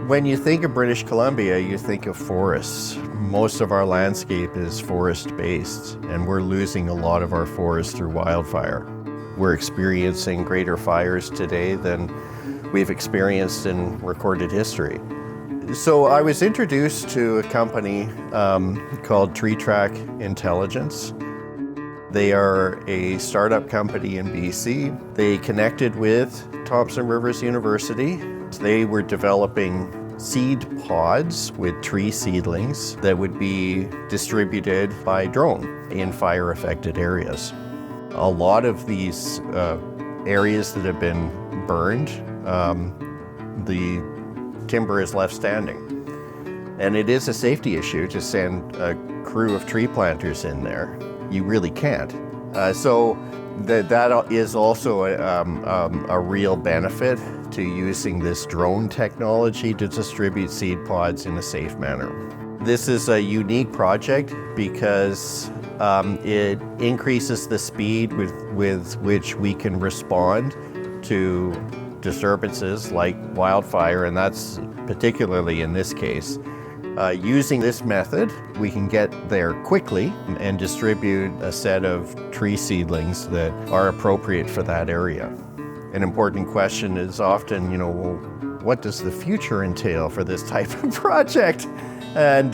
When you think of British Columbia, you think of forests. Most of our landscape is forest-based, and we're losing a lot of our forests through wildfire. We're experiencing greater fires today than we've experienced in recorded history. So I was introduced to a company called Tree Track Intelligence. They are a startup company in BC. They connected with Thompson Rivers University. They were developing seed pods with tree seedlings that would be distributed by drone in fire-affected areas. A lot of these areas that have been burned, the timber is left standing. And it is a safety issue to send a crew of tree planters in there. You really can't. So that is also a real benefit to using this drone technology to distribute seed pods in a safe manner. This is a unique project because it increases the speed with which we can respond to disturbances like wildfire, and that's particularly in this case. Using this method, we can get there quickly and distribute a set of tree seedlings that are appropriate for that area. An important question is often, well, what does the future entail for this type of project? And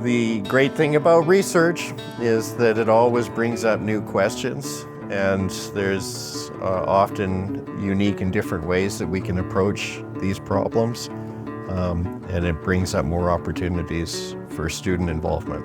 the great thing about research is that it always brings up new questions, and there's often unique and different ways that we can approach these problems. And it brings up more opportunities for student involvement.